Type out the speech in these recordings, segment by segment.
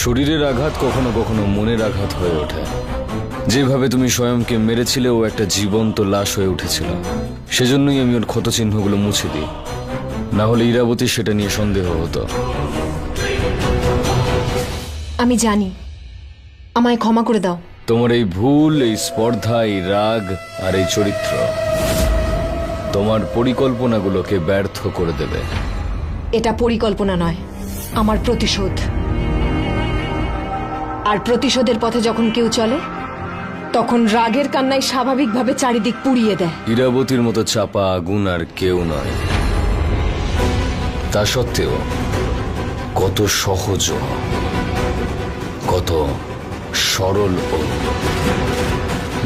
শরীরের আঘাত কখনো কখনো মনের আঘাত হয়ে ওঠে। যেভাবে তুমি স্বয়ংকে মেরেছিলে, ও একটা জীবন্ত লাশ হয়ে উঠেছিল। সেজন্যই আমি ওর ক্ষতচিহ্নগুলো মুছে দিই, না হলে ইরাবতী সেটা নিয়ে সন্দেহ হতো। আমি জানি, আমায় ক্ষমা করে দাও। তোমার এই ভুল, এই স্পর্ধা, এই রাগ আর এই চরিত্র তোমার পরিকল্পনাগুলোকে ব্যর্থ করে দেবে। এটা পরিকল্পনা নয়, আমার প্রতিশোধ। আর প্রতিশোধের পথে যখন কেউ চলে, তখন রাগের কান্নায় স্বাভাবিকভাবে চারিদিক পুড়িয়ে দেয়। ইরাবতীর মতো চাপা আগুন আর কেউ নয়। তা সত্ত্বেও কত সহজ, কত সরল ও,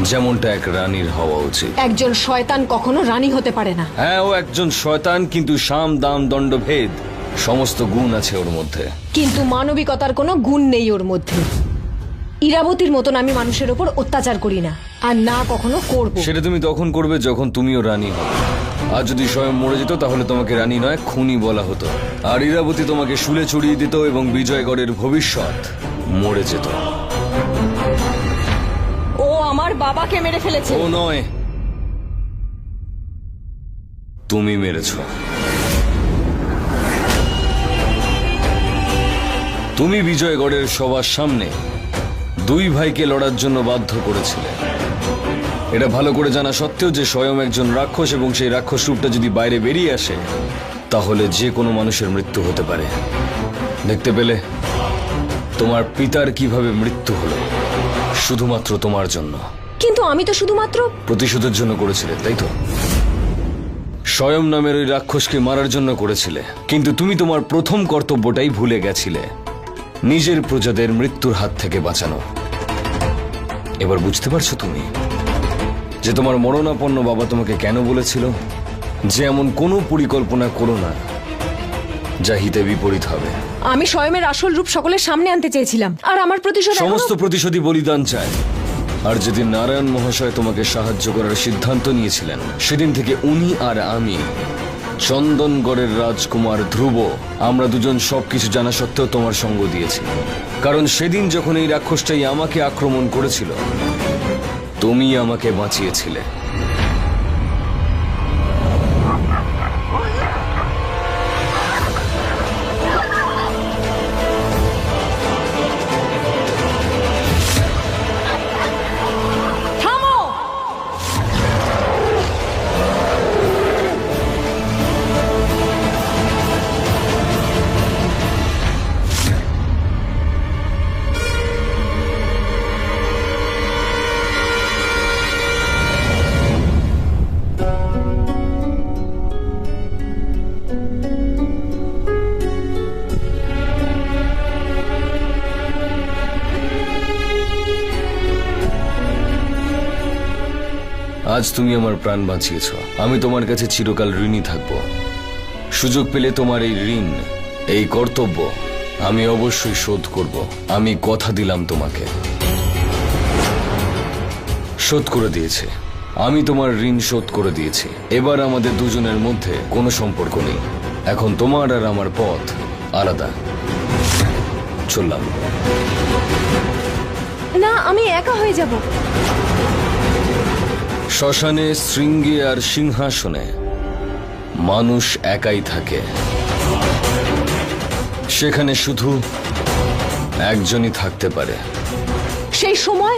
যেমনটা এক রানীর হওয়া উচিত। একজন শয়তান কখনো রানী হতে পারে না। হ্যাঁ, ও একজন শয়তান, কিন্তু সাম দাম দণ্ডভেদ সমস্ত গুণ আছে ওর মধ্যে। কিন্তু মানবিকতার কোনো গুণ নেই ওর মধ্যে। ইরাবতীর মতন আমি মানুষের ওপর অত্যাচার করি না, আর না কখনো করব। সেটা তুমি তখন করবে যখন তুমিও রানী হবে। আর যদি স্বয়ং মরে যেত, তাহলে তোমাকে রানী নয়, খুনি বলা হতো। আর ইরাবতী তোমাকে শুলে চড়িয়ে দিত এবং বিজয়গড়ের ভবিষ্যৎ মরে যেত। ও আমার বাবাকে মেরে ফেলেছে। ও নয়, তুমি মেরেছ। তুমি বিজয়গড়ের সবার সামনে দুই ভাইকে লড়ার জন্য বাধ্য করেছিলে। এটা ভালো করে জানা সত্ত্বেও যে স্বয়ং একজন রাক্ষস, এবং সেই রাক্ষস রূপটা যদি বাইরে বেরিয়ে আসে, তাহলে যে কোনো মানুষের মৃত্যু হতে পারে। দেখতে পেলে তোমার পিতার কিভাবে মৃত্যু হলো, শুধুমাত্র তোমার জন্য। কিন্তু আমি তো শুধুমাত্র প্রতিশোধের জন্য করেছিলে, তাই তো? স্বয়ং নামের ওই রাক্ষসকে মারার জন্য করেছিলে, কিন্তু তুমি তোমার প্রথম কর্তব্যটাই ভুলে গেছিলে, নিজের প্রজাদের মৃত্যুর হাত থেকে বাঁচানো। এবার বুঝতে পারছো তুমি যে তোমার মরণাপন্ন বাবা তোমাকে কেন বলেছিল যে এমন কোনো পরিকল্পনা করো না যা হিতে বিপরীত হবে। আমি স্বয়মের আসল রূপ সকলের সামনে আনতে চেয়েছিলাম, আর আমার প্রতিশোধ সমস্ত প্রতিশোধী বলিদান চায়। আর যেদিন নারায়ণ মহাশয় তোমাকে সাহায্য করার সিদ্ধান্ত নিয়েছিলেন, সেদিন থেকে উনি আর আমি, চন্দনগড়ের রাজকুমার ধ্রুব, আমরা দুজন সবকিছু জানা সত্ত্বেও তোমার সঙ্গ দিয়েছি। কারণ সেদিন যখন এই রাক্ষসটাই আমাকে আক্রমণ করেছিল, তুমি আমাকে বাঁচিয়েছিলে। থামো! আজ তুমি আমার প্রাণ বাঁচিয়েছ। আমি তোমার কাছে চিরকাল ঋণী থাকব। সুযোগ পেলে তোমার এই ঋণ, এই কর্তব্য আমি অবশ্যই শোধ করব। আমি কথা দিলাম তোমাকে। শোধ করে দিয়েছি। আমি তোমার ঋণ শোধ করে দিয়েছি। এবার আমাদের দুজনের মধ্যে কোনো সম্পর্ক নেই। এখন তোমার আর আমার পথ আলাদা। চললাম। না, আমি একা হয়ে যাব। শ্মশানে, শৃঙ্গে আর সিংহাসনে মানুষ একাই থাকে। সেখানে শুধু একজনই থাকতে পারে। সেই সময়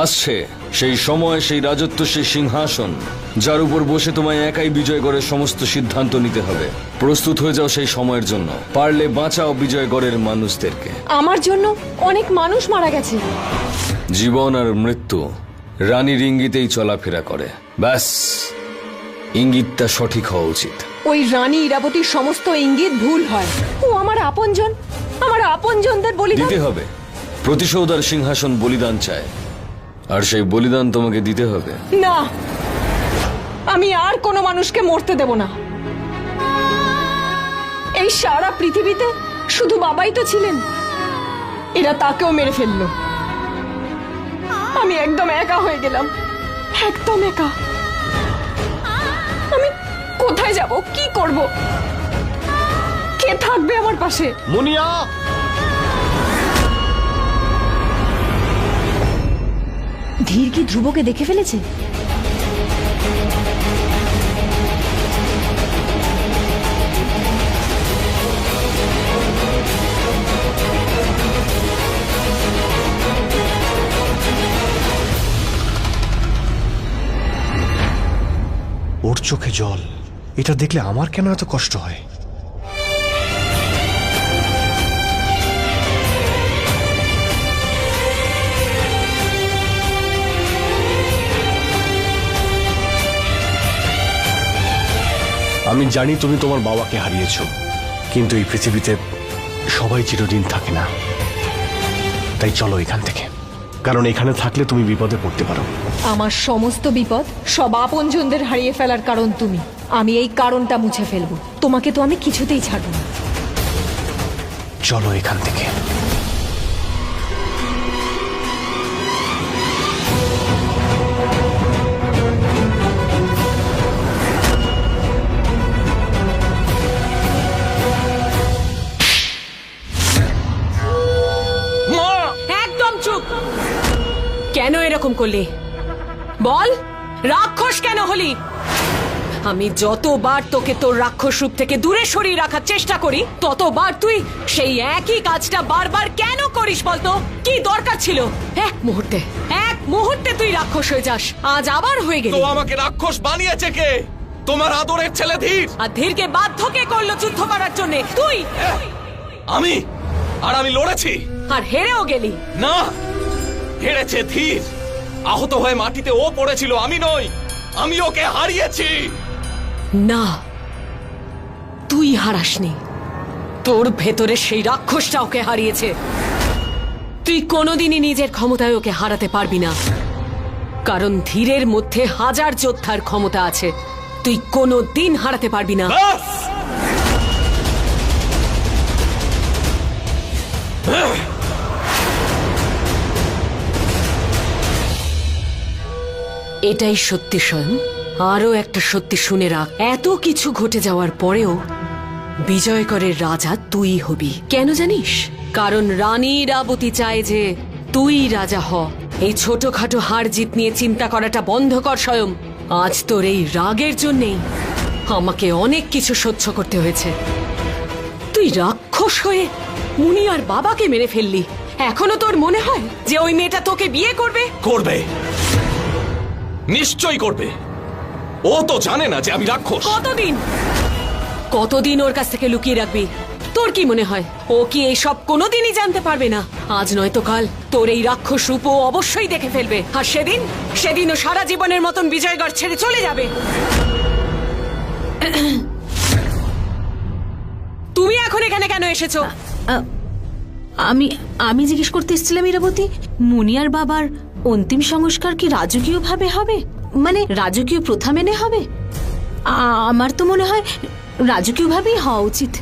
আসছে, সেই সময়, সেই রাজত্ব, সেই সিংহাসন, যার উপর বসে তোমায় একাই বিজয়গড়ের সমস্ত সিদ্ধান্ত নিতে হবে। প্রস্তুত হয়ে যাও সেই সময়ের জন্য। পারলে বাঁচাও বিজয়গড়ের মানুষদেরকে। আমার জন্য অনেক মানুষ মারা গেছে। জীবন আর মৃত্যু রানীর ইঙ্গিতেই চলাফেরা করে। ব্যাস, ইঙ্গিতটা সঠিক হওয়া উচিত। ওই রানী ইরাবতীর সমস্ত ইঙ্গিত ভুল হয়। ও আমার আপনজন, আমার আপনজনদের বলিদান দিতে হবে। প্রতিশোধ আর সিংহাসন বলিদান চায়, আর সেই বলিদান তোমাকে দিতে হবে। না, আমি আর কোনো মানুষকে মরতে দেব না। এই সারা পৃথিবীতে শুধু বাবাই তো ছিলেন, এরা তাকেও মেরে ফেললো। আমি একদম একা হয়ে গেলাম, একদম একা। আমি কোথায় যাব, কি করব, কে থাকবে আমার পাশে? মুনিয়া, ধীর কি ধ্রুবকে দেখে ফেলেছে? ওর চোখে জল, এটা দেখলে আমার কেন এত কষ্ট হয়? আমি জানি তুমি তোমার বাবাকে হারিয়েছ, কিন্তু এই পৃথিবীতে সবাই চিরদিন থাকে না। তাই চলো এখান থেকে, কারণ এখানে থাকলে তুমি বিপদে পড়তে পারো। আমার সমস্ত বিপদ সব আপনজনদের হারিয়ে ফেলার কারণ তুমি। আমি এই কারণটা মুছে ফেলবো। তোমাকে তো আমি কিছুতেই ছাড়বো না। চলো এখান থেকে। একদম চুপ! কেন এরকম করলি বল? রাক্ষস কেন হলি? আমি যতবার তোকে তোর রাক্ষস রূপ থেকে দূরে সরিয়ে রাখার চেষ্টা করি, ততবার তুই সেই একই কাজটা বারবার কেন করিস বলতো? কি দরকার ছিল এক মুহূর্তে তুই রাক্ষস হয়ে যাস? আজ আবার হয়ে গেল। তো আমাকে রাক্ষস বানিয়েছে কে? তোমার আদরের ছেলে ধীর। আর ধীরকে বাধ্য কে করলো যুদ্ধ করার জন্য? তুই। আমি লড়েছি আর হেরেও গেলি। না, হেরেছে ধীর। আহত হয়ে মাটিতে ও পড়েছিল, আমি নই। আমি ওকে হারিয়েছি। না, তুই হারাসনি। তোর ভেতরে সেই রাক্ষসটা ওকে হারিয়েছে। তুই কোনোদিনই নিজের ক্ষমতায় ওকে হারাতে পারবি না, কারণ ধীরের মধ্যে হাজার যোদ্ধার ক্ষমতা আছে। তুই কোনোদিন হারাতে পারবি না। ব্যাস! এটাই সত্যি স্বয়ং। আরো একটা সত্যি শুনে রাখ, এত কিছু ঘটে যাওয়ার পরেও বিজয়করের রাজা তুই হবি। কেন জানিস? কারণ রানী ইরাবতী চায় যে তুই রাজা হ। এই ছোটখাটো হার জিত নিয়ে চিন্তা করাটা বন্ধ কর স্বয়ং। আজ তোর এই রাগের জন্যেই আমাকে অনেক কিছু সহ্য করতে হয়েছে। তুই রাক্ষস হয়ে মুনি আর বাবাকে মেরে ফেললি। এখনো তোর মনে হয় যে ওই মেয়েটা তোকে বিয়ে করবে? করবে, নিশ্চয়ই করবে। ও তো জানে না যে আমি রাক্ষস। কতদিন ওর কাছ থেকে লুকিয়ে রাখবি? তোর কি মনে হয় ও কি এইসব কোনোদিনই জানতে পারবে না? আজ নয়তো কাল তোর এই রাক্ষস রূপ ও অবশ্যই দেখে ফেলবে। আর সেদিন ও সারা জীবনের মতন বিজয়গড় ছেড়ে চলে যাবে। তুমি এখন এখানে কেন এসেছো? আমি জিজ্ঞেস করতে এসেছিলাম ইরাবতী, মুনিয়ার বাবার অন্তিম সংস্কার কি রাজকীয় ভাবে হবে? মানে রাজকীয় প্রথা মেনে হবে? আমার তো মনে হয় রাজকীয় ভাবেই হওয়া উচিত।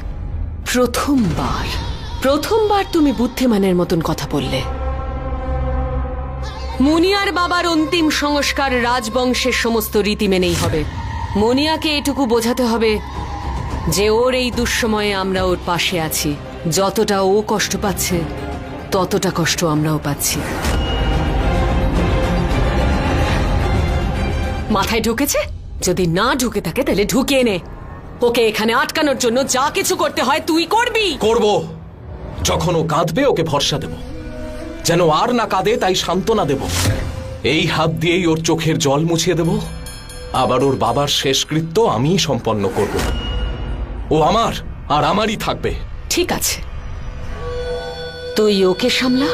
প্রথমবার তুমি বুদ্ধিমানের মতন কথা বললে। মুনিয়ার বাবার অন্তিম সংস্কার রাজবংশের সমস্ত রীতি মেনেই হবে। মুনিয়াকে এটুকু বোঝাতে হবে যে ওর এই দুঃসময়ে আমরা ওর পাশে আছি। যতটা ও কষ্ট পাচ্ছে ততটা কষ্ট আমরাও পাচ্ছি। মাথায় ঢুকেছে? যদি না ঢুকে থাকে তাহলে ঢুকিয়ে নে। ওকে এখানে আটকানোর জন্য যা কিছু করতে হয় তুই করবি। করব। যখন ও কাঁদবে ওকে ভরসা দেব, যেন আর না কাঁদে তাই সান্ত্বনা দেব। এই হাত দিয়েই ওর চোখের জল মুছিয়ে দেব। আবার ওর বাবার শেষকৃত্য আমিই সম্পন্ন করব। ও আমার আর আমারই থাকবে। ঠিক আছে, তুই ওকে সামলা,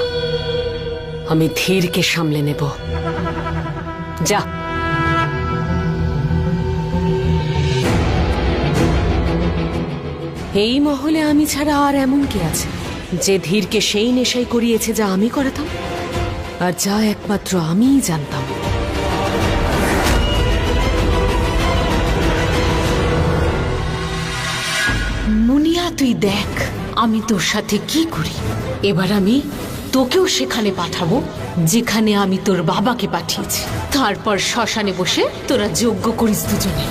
আমি ধীরকে সামলে নেব। যা। এই মহলে আমি ছাড়া আর এমন কে আছে যে ধীরকে সেই নেশাই করিয়েছে যা আমি করাতাম, আর যা একমাত্র আমিই জানতাম। মুনিয়া, তুই দেখ আমি তোর সাথে কি করি। এবার আমি তোকেও সেখানে পাঠাবো যেখানে আমি তোর বাবাকে পাঠিয়েছি। তারপর শ্মশানে বসে তোরা যজ্ঞ করিস দুজনে।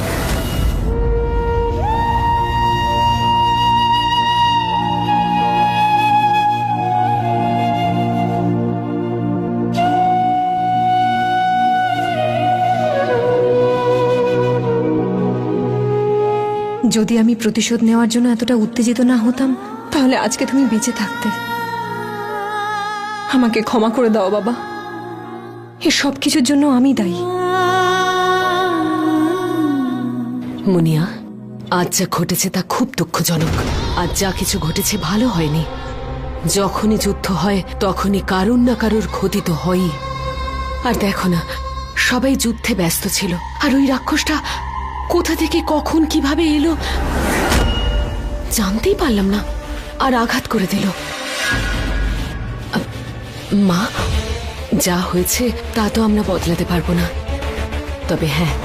যদি আমি প্রতিশোধ নেওয়ার জন্য এতটা উত্তেজিত না হতাম তাহলে আজকে তুমি বেঁচে থাকতে। আমাকে ক্ষমা করে দাও বাবা, এ সব কিছুর জন্য আমি দায়ী। মুনিয়া, আজ যা ঘটেছে তা খুব দুঃখজনক। আজ যা কিছু ঘটেছে ভালো হয়নি। যখনই যুদ্ধ হয় তখনই কারুর না কারুর ক্ষতি তো হয়ই। আর দেখো না, সবাই যুদ্ধে ব্যস্ত ছিল, আর ওই রাক্ষসটা কোথা থেকে কখন কিভাবে এলো জানতেই পারলাম না, আর আঘাত করে দিল। মা, যা হয়েছে তা তো আমরা বদলাতে পারবো না, তবে হ্যাঁ,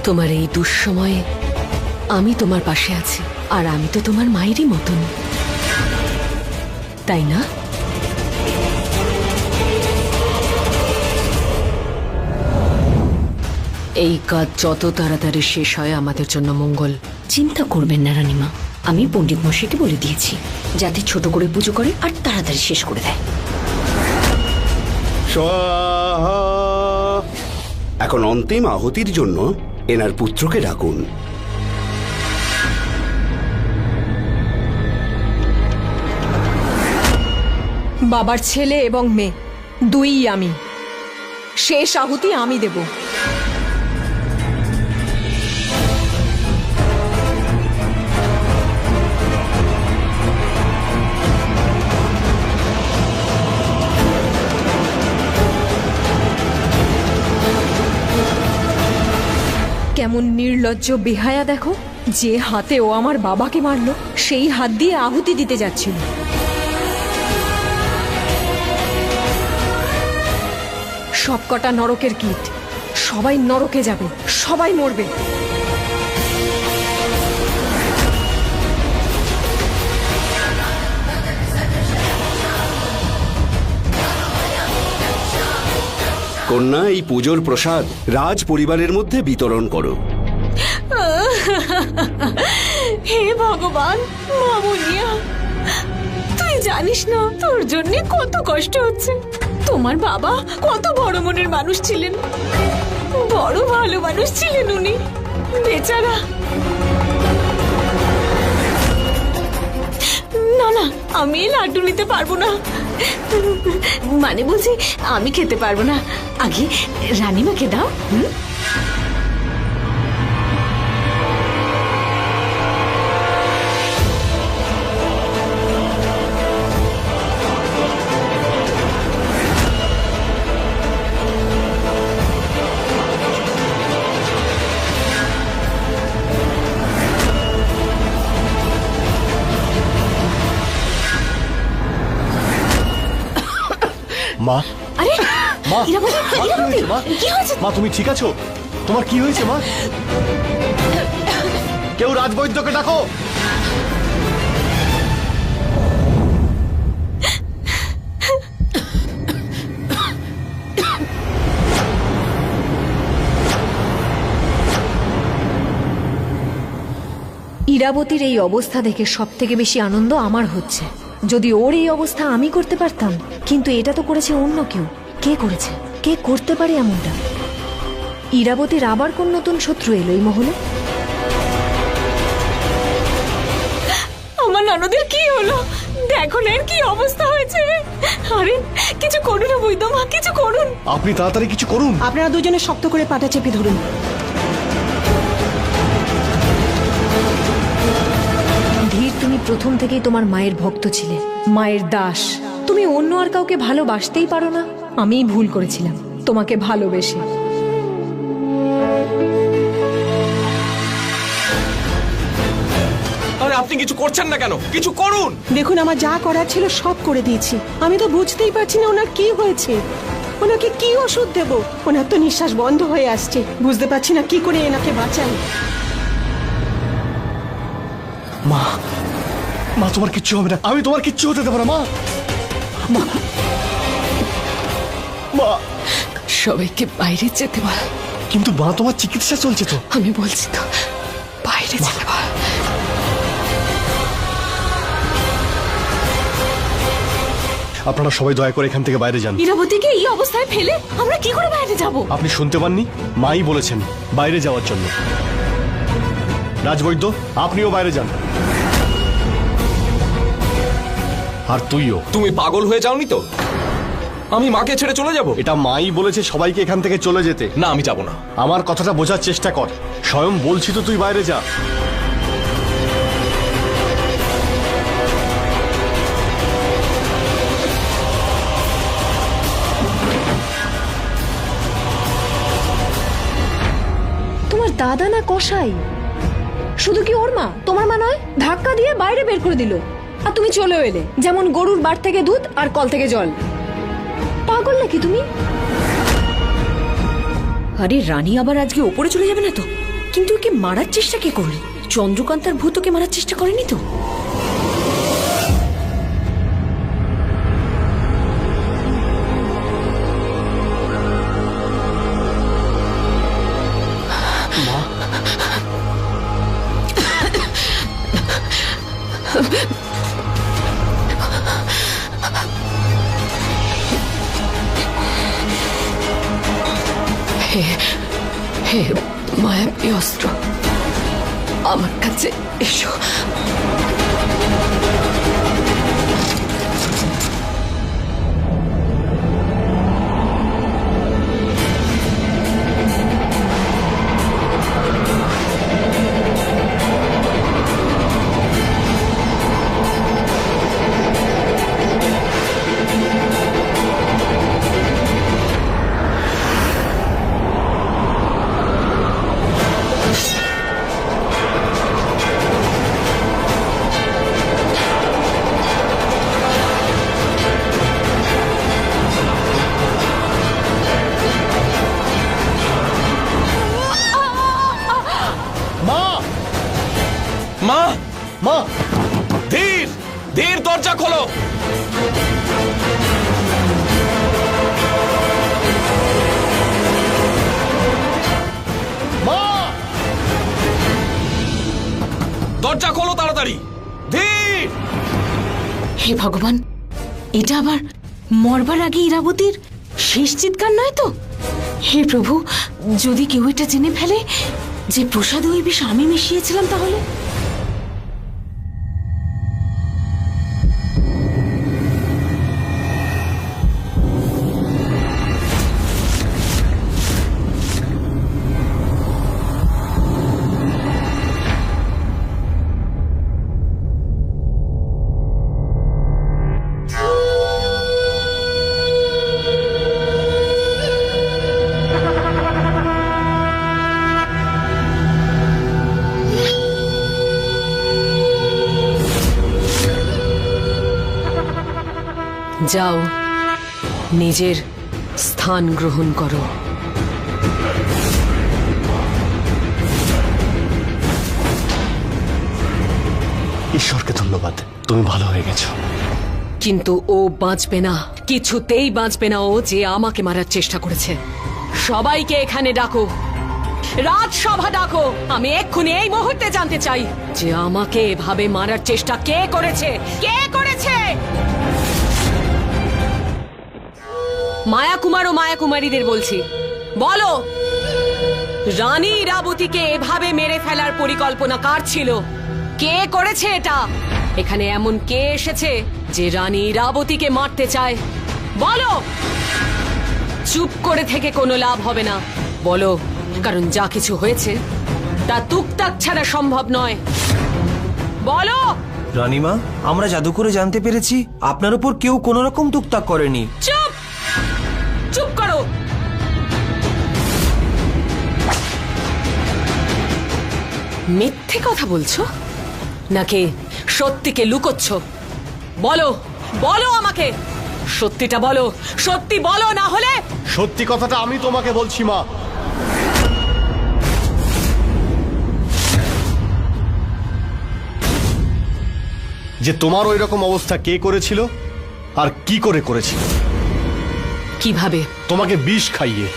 তোমার এই দুঃসময়ে আমি তোমার পাশে আছি, আর আমি তো তোমার মায়েরই মতন, তাই না? এই কাজ যত তাড়াতাড়ি শেষ হয় আমাদের জন্য মঙ্গল। চিন্তা করবেন না রানীমা, আমি পণ্ডিত মশাইকে বলে দিয়েছি যাতে ছোট করে পুজো করে আর তাড়াতাড়ি শেষ করে দেয়। স্বাহা। এখন অন্তিম আহুতির জন্য এনার পুত্রকে ডাকুন। বাবার ছেলে এবং মেয়ে দুইই আমি। শেষ আহুতি আমি দেব। কেমন নির্লজ্জ বেহায়া দেখো, যে হাতে ও আমার বাবাকে মারলো সেই হাত দিয়ে আহুতি দিতে যাচ্ছিল। সবকটা নরকের কীট, সবাই নরকে যাবে, সবাই মরবে। কন্যা, এই পুজোর প্রসাদ রাজ পরিবারের মধ্যে বিতরণ করো। হে ভগবান, মামুনিয়া, তুই জানিস না তোর জন্য কত কষ্ট হচ্ছে। তোমার বাবা কত বড় মনের মানুষ ছিলেন, বড় ভালো মানুষ ছিলেন উনি, বেচারা। না না, আমি এই লাড্ডু নিতে পারবো না, মানে বলছি আমি খেতে পারবো না। আগে রানীমাকে দাও। মা, আরে মা, ইরাবতী, মা, কি ইরাবতী, হয়েছে, মা? কি হয়েছে? মা, তুমি ঠিক আছো? তোমার কি হয়েছে মা? কেউ রাজবৈদ্যকে ডাকো। ইরাবতীর এই অবস্থা দেখে সব থেকে বেশি আনন্দ আমার হচ্ছে। যদি ওর এই অবস্থা আমি করতে পারতাম, কিন্তু এটা তো করেছে অন্য কেউ। কে করেছে? কে করতে পারে এমনটা? ইরাবতীর আবার কোন নতুন শত্রু এলো এই মহলে? আমার ননদের কি হলো? দেখো না এর কি অবস্থা হয়েছে। আরে কিছু করুন না বৈদ্যমা, কিছু করুন। আপনি তাড়াতাড়ি কিছু করুন। আপনারা দুজনে শক্ত করে পাটা চেপে ধরুন। ধীর, তুমি প্রথম থেকেই তোমার মায়ের ভক্ত ছিলে, মায়ের দাস। তুমি অন্য আর কাউকে ভালোবাসতেই পারো না। আমিই ভুল করেছিলাম তোমাকে ভালোবেসে। আরে আপনি কিছু করছেন না কেন? কিছু করুন। দেখুন, আমার যা করার ছিল সব করে দিয়েছি। আমি তো বুঝতেই পারছি না ওনার কি হয়েছে। ওনাকে কি ওষুধ দেব? ওনার তো নিঃশ্বাস বন্ধ হয়ে আসছে। বুঝতে পারছি না কি করে এনাকে বাঁচাই। মা, মা, তোমার কিচ্ছু হবে না। আমি তোমার কিচ্ছু হতে দেবো না মা। মা, মা। সবাইকে বাইরে যেতে বল। কিন্তু মা, তোমার চিকিৎসা চলছে তো। আমি বলছি তো, বাইরে যেতে বল। আপনারা সবাই দয়া করে এখান থেকে বাইরে যান। ইরাবতীকে এই অবস্থায় ফেলে আমরা কি করে বাইরে যাব? আপনি শুনতে পাননি? মাই বলেছেন বাইরে যাওয়ার জন্য। রাজবৈদ্য, আপনিও বাইরে যান। আর তুইও। তুমি পাগল হয়ে যাওনি তো? আমি মাকে ছেড়ে চলে যাব? এটা মাই বলেছে সবাইকে এখান থেকে চলে যেতে। না, আমি যাব না। আমার কথাটা বোঝার চেষ্টা কর। স্বয়ং বলছি তো তুই বাইরে যা। তোমার দাদা না কসাই? শুধু কি ওর মা, তোমার মা নয়? ধাক্কা দিয়ে বাইরে বের করে দিল, আর তুমি চলেও এলে যেমন গরুর বাট থেকে দুধ আর কল থেকে জল। পাগল নাকি তুমি? আরে রানী আবার আজকে ওপরে চলে যাবে না তো? কিন্তু ওকে মারার চেষ্টা কে করলি? চন্দ্রকান্তার ভূত ওকে মারার চেষ্টা করেনি তো? হে মায়াবী অস্ত্র, আমার কাছে এসো। মা, মা, ধীর ধীর, দরজা খোলো। মা, দরজা খোলো তাড়াতাড়ি, ধীর। হে ভগবান, এটা আবার মরবার আগে ইরাবতীর শেষ চিৎকার নয় তো? হে প্রভু, যদি কেউ এটা জেনে ফেলে যে প্রসাদে ওই বিষ আমি মিশিয়েছিলাম, তাহলে? যাও, নিজের স্থান গ্রহণ করো। ঈশ্বরকে ধন্যবাদ, তুমি ভালো হয়ে গেছো। কিন্তু ও বাঁচবে না, কিছুতেই বাঁচবে না ও, যে আমাকে মারার চেষ্টা করেছে। সবাইকে এখানে ডাকো, রাজসভা ডাকো। আমি এক্ষুনি এই মুহূর্তে জানতে চাই যে আমাকে এভাবে মারার চেষ্টা কে করেছে, কে করেছে? মায়াকুমার ও মায়াকুমারীদের বলছি, বলো, রানী ইরাবতীকে এভাবে মেরে ফেলার পরিকল্পনা কার ছিল? কে করেছে এটা? এখানে এমন কে এসেছে যে রানী ইরাবতীকে মারতে চায়? বলো। চুপ করে থেকে কোনো লাভ হবে না, বলো, কারণ যা কিছু হয়েছে তা তুকতাক ছাড়া সম্ভব নয়। বলো। রানীমা, আমরা জাদু করে জানতে পেরেছি আপনার উপর কেউ কোনো রকম টুকটাক করেনি। চুপ, চুপ করো। মিথ্যে কথা বলছো নাকি সত্যিকে লুকোচ্ছ? বলো, বলো আমাকে, সত্যিটা বলো, সত্যি বলো, না হলে। সত্যি কথাটা আমি তোমাকে বলছি মা। যে তোমার ওই রকম অবস্থা কে করেছিল আর কি করে করেছিল? কিভাবে? তোমাকে বিষ খাইয়ে।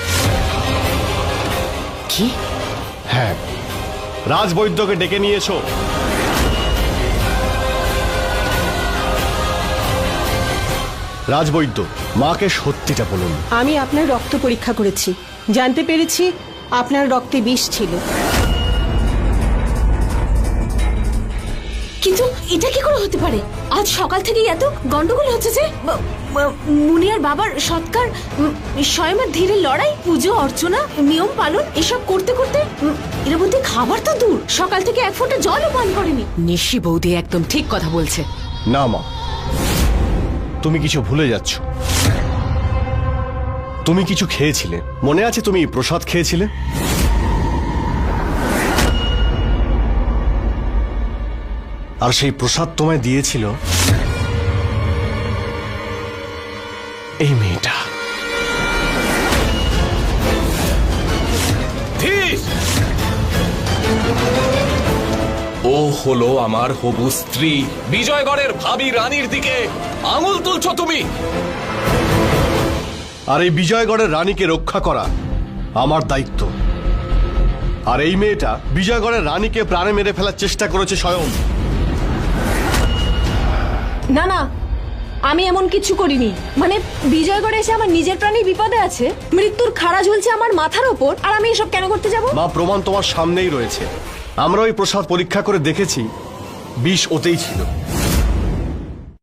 কি? হ্যাঁ, রাজবৈদ্যকে ডেকে নিয়ে এসো। রাজবৈদ্য, মাকে সত্যিটা বলুন। আমি আপনার রক্ত পরীক্ষা করেছি, জানতে পেরেছি আপনার রক্তে বিষ ছিল। কিন্তু এটা কি করে হতে পারে? আজ সকাল থেকেই এত গন্ডগোল হচ্ছে যে মুনিয়ার বাবার সৎকার, স্বয়মের ধীরে লড়াই, পুজো অর্চনা, নিয়ম পালন এসব করতে করতে এর মধ্যে খাবার তো দূর, সকাল থেকে এক ফোঁটা জলও পান করেনি। নিশি বৌদি একদম ঠিক কথা বলছে। না মা, তুমি কিছু ভুলে যাচ্ছ। তুমি কিছু খেয়েছিলে, মনে আছে? তুমি প্রসাদ খেয়েছিলে। আর সেই প্রসাদ তোমায় দিয়েছিল এই মেয়েটা। ধীর! ও হলো আমার হবু স্ত্রী, বিজয়গড়ের ভাবি রানীর দিকে আঙুল তুলছো তুমি। আর এই বিজয়গড়ের রানীকে রক্ষা করা আমার দায়িত্ব। আর এই মেয়েটা বিজয়গড়ের রানীকে প্রাণে মেরে ফেলার চেষ্টা করেছে স্বয়ং। না না, আমি এমন কিছু করিনি। মানে বিজয়গড়ে এসে আমার নিজের প্রাণী বিপদে আছে, মৃত্যুর খাড়া ঝুলছে আমার মাথার ওপর, আর আমি এসব কেন করতে যাব? মা, প্রমাণ তোমার সামনেই রয়েছে। আমরা ওই প্রসাদ পরীক্ষা করে দেখেছি, বিষ ওতেই ছিল।